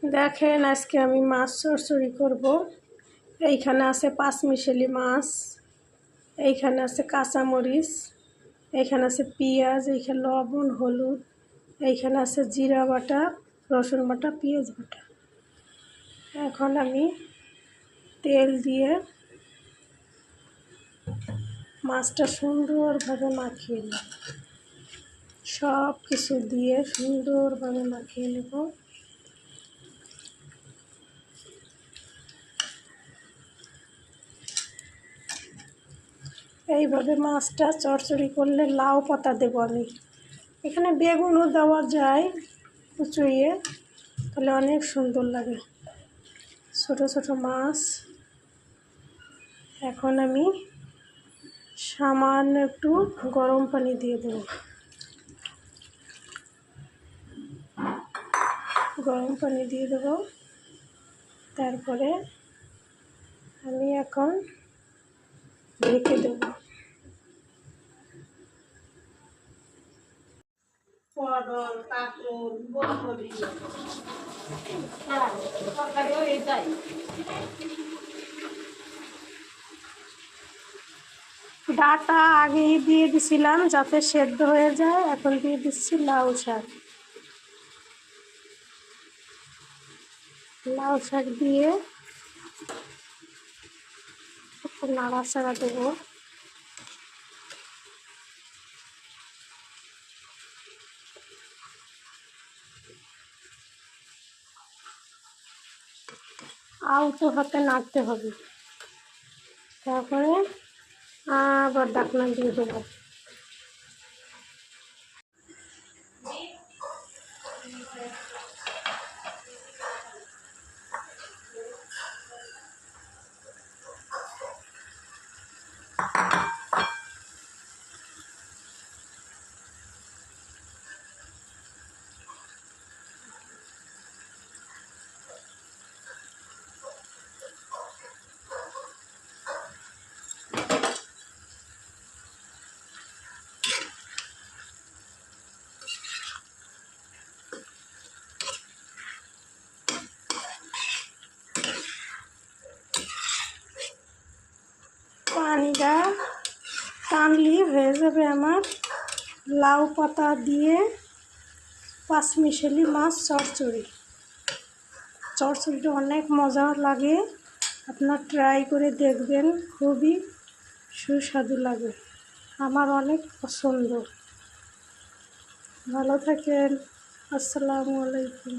দেখেন আজকে আমি মাছ চচ্চড়ি করব। এইখানে আছে পাঁচমিশালি মাছ, এইখানে আছে কাঁচামরিচ, এইখানে আছে পেঁয়াজ, এইখানে লবণ হলুদ, এইখানে আছে জিরা বাটা, রসুন বাটা, পেঁয়াজ বাটা। এখন আমি তেল দিয়ে মাছটা সুন্দরভাবে মাখিয়ে নেব, সব কিছু দিয়ে সুন্দরভাবে মাখিয়ে নেব। এইভাবে মাছটা চচ্চড়ি করলে লাউ পাতা দেবো আমি। এখানে বেগুনও দেওয়া যায় কুচুইয়ে, তাহলে অনেক সুন্দর লাগে। ছোট ছোট মাছ। এখন আমি সামান্য একটু গরম পানি দিয়ে দেবো। গরম পানি দিয়ে দেবো। তারপরে আমি এখন ঢেকে দেবো। পটল, কাঁকরোল, বরবটি, তরকারিও এটাই। ডাটা আগেই দিয়ে দিছিলাম যাতে সেদ্ধ হয়ে যায়। এখন দিয়ে দিচ্ছি লাউ শাক। লাউ শাক দিয়ে একটু নাড়াচাড়া দেবো। আলতো হাতে নাড়তে হবে। তারপরে আবার ঢাকনা দিয়ে দেবো। পানিটা টানলি হয়ে যাবে আমার লাউ পাতা দিয়ে পাঁচমিশালি মাছ চচ্চড়ি। চচ্চড়িটা অনেক মজা লাগে, আপনার ট্রাই করে দেখবেন, খুবই সুস্বাদু লাগে, আমার অনেক পছন্দ। ভালো থাকেন। আসসালামু আলাইকুম।